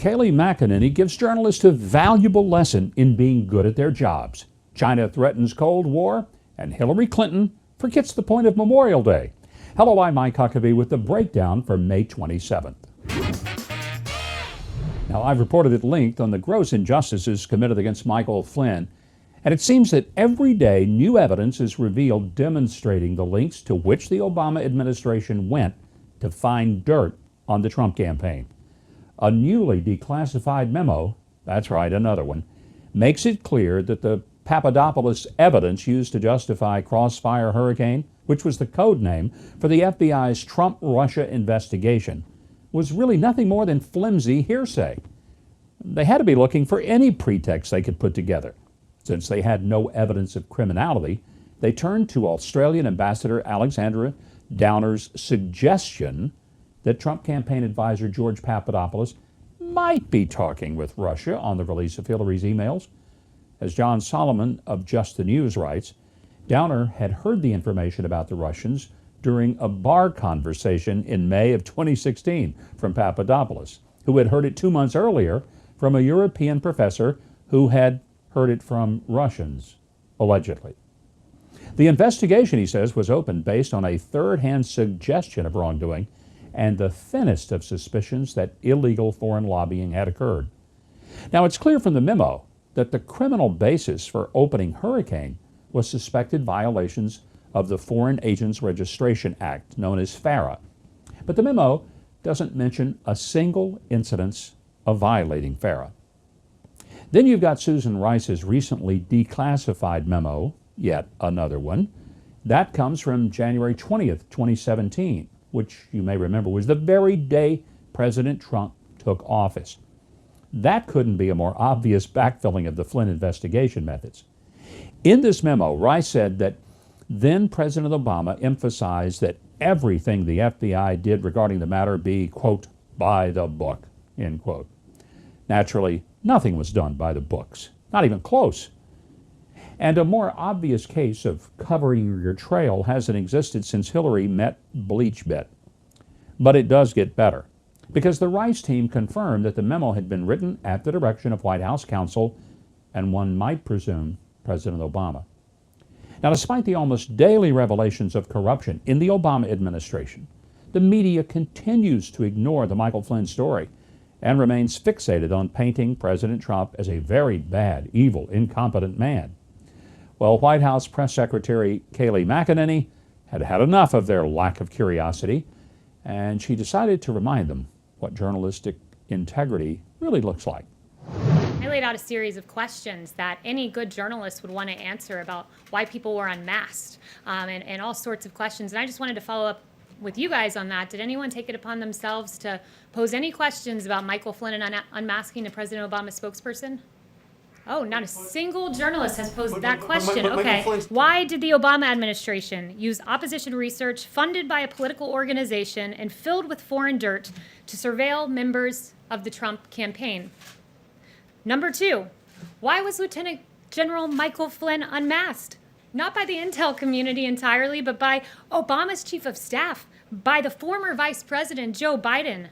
Kayleigh McEnany gives journalists a valuable lesson in being good at their jobs. China threatens Cold War, and Hillary Clinton forgets the point of Memorial Day. Hello, I'm Mike Huckabee with the breakdown for May 27th. Now, I've reported at length on the gross injustices committed against Michael Flynn, and it seems that every day new evidence is revealed demonstrating the lengths to which the Obama administration went to find dirt on the Trump campaign. A newly declassified memo, that's right, another one, makes it clear that the Papadopoulos evidence used to justify Crossfire Hurricane, which was the code name for the FBI's Trump-Russia investigation, was really nothing more than flimsy hearsay. They had to be looking for any pretext they could put together. Since they had no evidence of criminality, they turned to Australian Ambassador Alexandra Downer's suggestion that Trump campaign advisor George Papadopoulos might be talking with Russia on the release of Hillary's emails. As John Solomon of Just the News writes, Downer had heard the information about the Russians during a bar conversation in May of 2016 from Papadopoulos, who had heard it 2 months earlier from a European professor who had heard it from Russians, allegedly. The investigation, he says, was opened based on a third-hand suggestion of wrongdoing and the thinnest of suspicions that illegal foreign lobbying had occurred. Now, it's clear from the memo that the criminal basis for opening Hurricane was suspected violations of the Foreign Agents Registration Act, known as FARA. But the memo doesn't mention a single incidence of violating FARA. Then you've got Susan Rice's recently declassified memo, yet another one. That comes from January 20th, 2017, which you may remember was the very day President Trump took office. That couldn't be a more obvious backfilling of the Flynn investigation methods. In this memo, Rice said that then President Obama emphasized that everything the FBI did regarding the matter be, quote, by the book, end quote. Naturally, nothing was done by the books, not even close. And a more obvious case of covering your trail hasn't existed since Hillary met BleachBit. But it does get better, because the Rice team confirmed that the memo had been written at the direction of White House counsel, and one might presume President Obama. Now, despite the almost daily revelations of corruption in the Obama administration, the media continues to ignore the Michael Flynn story and remains fixated on painting President Trump as a very bad, evil, incompetent man. Well, White House Press Secretary Kayleigh McEnany had had enough of their lack of curiosity, and she decided to remind them what journalistic integrity really looks like. I laid out a series of questions that any good journalist would want to answer about why people were unmasked and all sorts of questions. And I just wanted to follow up with you guys on that. Did anyone take it upon themselves to pose any questions about Michael Flynn and unmasking the President Obama spokesperson? Oh, not a single journalist has posed that question. Okay. Why did the Obama administration use opposition research funded by a political organization and filled with foreign dirt to surveil members of the Trump campaign? Number 2, why was Lieutenant General Michael Flynn unmasked? Not by the intel community entirely, but by Obama's chief of staff, by the former Vice President Joe Biden,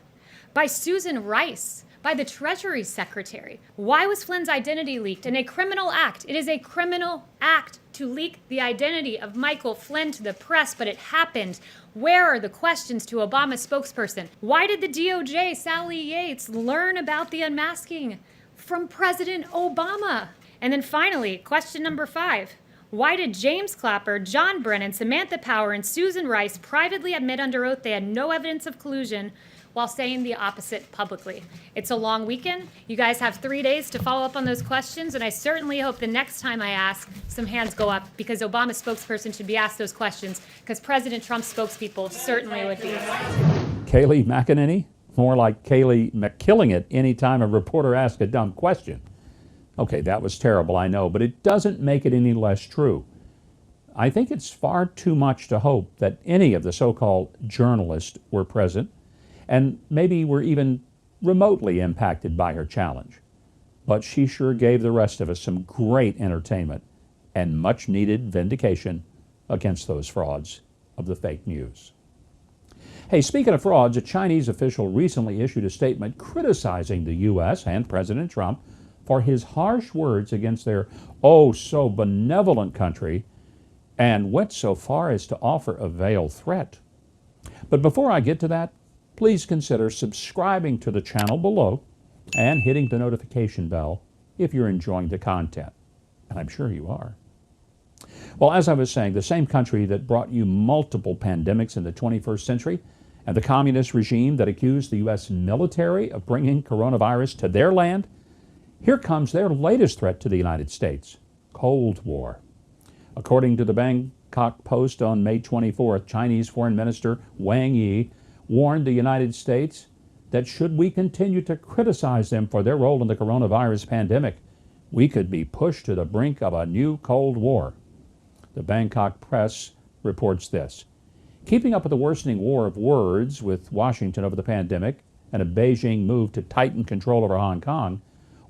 by Susan Rice, by the Treasury Secretary. Why was Flynn's identity leaked in a criminal act? It is a criminal act to leak the identity of Michael Flynn to the press, but it happened. Where are the questions to Obama's spokesperson? Why did the DOJ, Sally Yates, learn about the unmasking from President Obama? And then finally, question number 5. Why did James Clapper, John Brennan, Samantha Power, and Susan Rice privately admit under oath they had no evidence of collusion while saying the opposite publicly? It's a long weekend. You guys have 3 days to follow up on those questions, and I certainly hope the next time I ask, some hands go up, because Obama's spokesperson should be asked those questions, because President Trump's spokespeople certainly would be. Kayleigh McEnany? More like Kayleigh McKilling-it anytime a reporter asks a dumb question. Okay, that was terrible, I know, but it doesn't make it any less true. I think it's far too much to hope that any of the so-called journalists were present and maybe were even remotely impacted by her challenge. But she sure gave the rest of us some great entertainment and much-needed vindication against those frauds of the fake news. Hey, speaking of frauds, a Chinese official recently issued a statement criticizing the U.S. and President Trump for his harsh words against their oh so benevolent country, and went so far as to offer a veiled threat. But before I get to that, please consider subscribing to the channel below and hitting the notification bell if you're enjoying the content. And I'm sure you are. Well, as I was saying, the same country that brought you multiple pandemics in the 21st century and the communist regime that accused the U.S. military of bringing coronavirus to their land, here comes their latest threat to the United States, Cold War. According to the Bangkok Post on May 24th, Chinese Foreign Minister Wang Yi warned the United States that should we continue to criticize them for their role in the coronavirus pandemic, we could be pushed to the brink of a new Cold War. The Bangkok Press reports this. Keeping up with the worsening war of words with Washington over the pandemic and a Beijing move to tighten control over Hong Kong,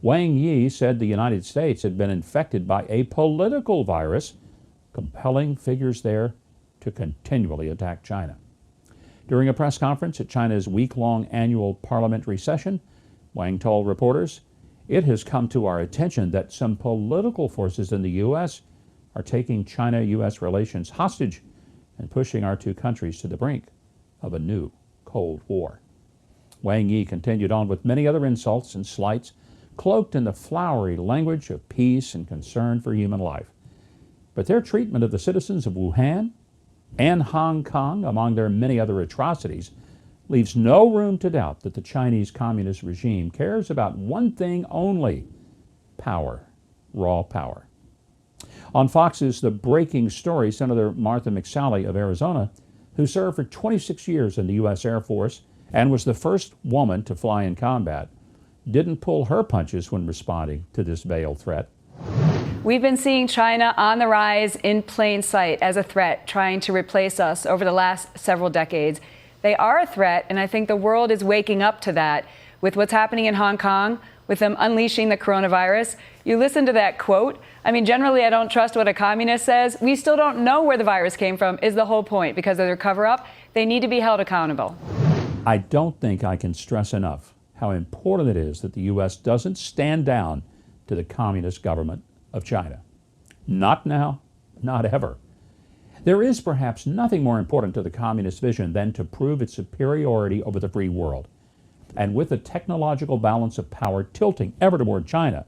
Wang Yi said the United States had been infected by a political virus, compelling figures there to continually attack China. During a press conference at China's week-long annual parliamentary session, Wang told reporters, "It has come to our attention that some political forces in the U.S. are taking China-U.S. relations hostage and pushing our two countries to the brink of a new Cold War." Wang Yi continued on with many other insults and slights, cloaked in the flowery language of peace and concern for human life. But their treatment of the citizens of Wuhan and Hong Kong, among their many other atrocities, leaves no room to doubt that the Chinese Communist regime cares about one thing only: power, raw power. On Fox's The Breaking Story, Senator Martha McSally of Arizona, who served for 26 years in the U.S. Air Force and was the first woman to fly in combat, didn't pull her punches when responding to this veiled threat. We've been seeing China on the rise in plain sight as a threat, trying to replace us over the last several decades. They are a threat, and I think the world is waking up to that with what's happening in Hong Kong, with them unleashing the coronavirus. You listen to that quote. I mean, generally, I don't trust what a communist says. We still don't know where the virus came from, is the whole point. Because of their cover-up, they need to be held accountable. I don't think I can stress enough how important it is that the U.S. doesn't stand down to the communist government of China. Not now, not ever. There is perhaps nothing more important to the communist vision than to prove its superiority over the free world. And with the technological balance of power tilting ever toward China,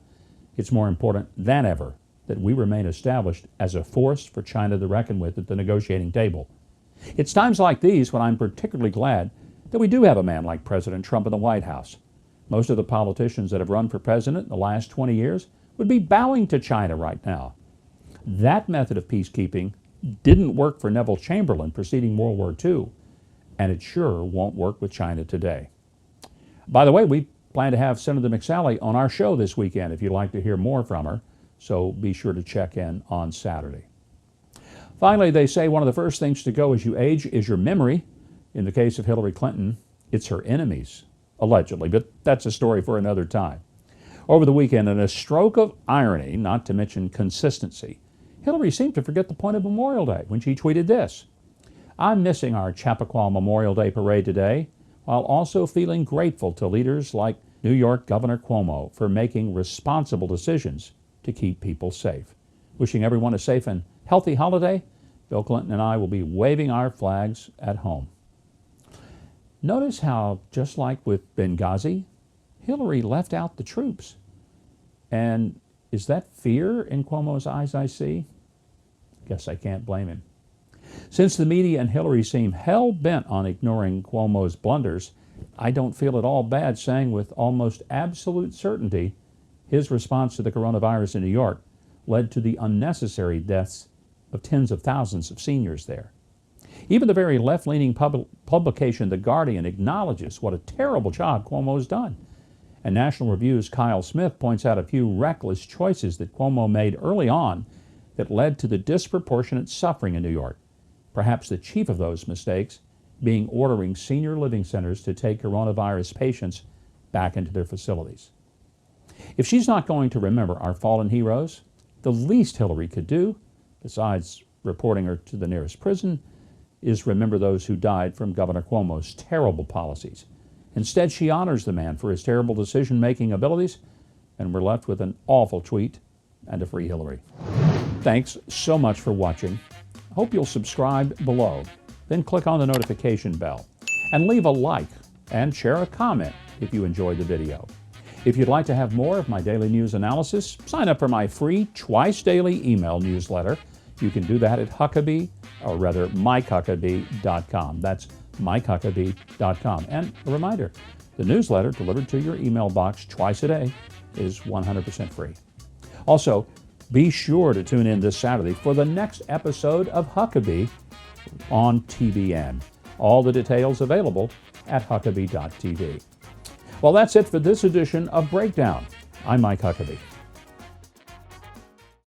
it's more important than ever that we remain established as a force for China to reckon with at the negotiating table. It's times like these when I'm particularly glad that we do have a man like President Trump in the White House. Most of the politicians that have run for president in the last 20 years would be bowing to China right now. That method of peacekeeping didn't work for Neville Chamberlain preceding World War II, and it sure won't work with China today. By the way, we plan to have Senator McSally on our show this weekend if you'd like to hear more from her, so be sure to check in on Saturday. Finally, they say one of the first things to go as you age is your memory. In the case of Hillary Clinton, it's her enemies, allegedly, but that's a story for another time. Over the weekend, in a stroke of irony, not to mention consistency, Hillary seemed to forget the point of Memorial Day when she tweeted this: "I'm missing our Chappaqua Memorial Day parade today, while also feeling grateful to leaders like New York Governor Cuomo for making responsible decisions to keep people safe. Wishing everyone a safe and healthy holiday. Bill Clinton and I will be waving our flags at home." Notice how, just like with Benghazi, Hillary left out the troops. And is that fear in Cuomo's eyes I see? Guess I can't blame him. Since the media and Hillary seem hell-bent on ignoring Cuomo's blunders, I don't feel at all bad saying with almost absolute certainty his response to the coronavirus in New York led to the unnecessary deaths of tens of thousands of seniors there. Even the very left-leaning publication The Guardian acknowledges what a terrible job Cuomo's done. And National Review's Kyle Smith points out a few reckless choices that Cuomo made early on that led to the disproportionate suffering in New York. Perhaps the chief of those mistakes being ordering senior living centers to take coronavirus patients back into their facilities. If she's not going to remember our fallen heroes, the least Hillary could do, besides reporting her to the nearest prison, is remember those who died from Governor Cuomo's terrible policies. Instead, she honors the man for his terrible decision-making abilities, and we're left with an awful tweet and a free Hillary. Thanks so much for watching. I hope you'll subscribe below, then click on the notification bell, and leave a like and share a comment if you enjoyed the video. If you'd like to have more of my daily news analysis, sign up for my free twice-daily email newsletter. You can do that at MikeHuckabee.com. That's MikeHuckabee.com. And a reminder, the newsletter delivered to your email box twice a day is 100% free. Also, be sure to tune in this Saturday for the next episode of Huckabee on TBN. All the details available at Huckabee.tv. Well, that's it for this edition of Breakdown. I'm Mike Huckabee.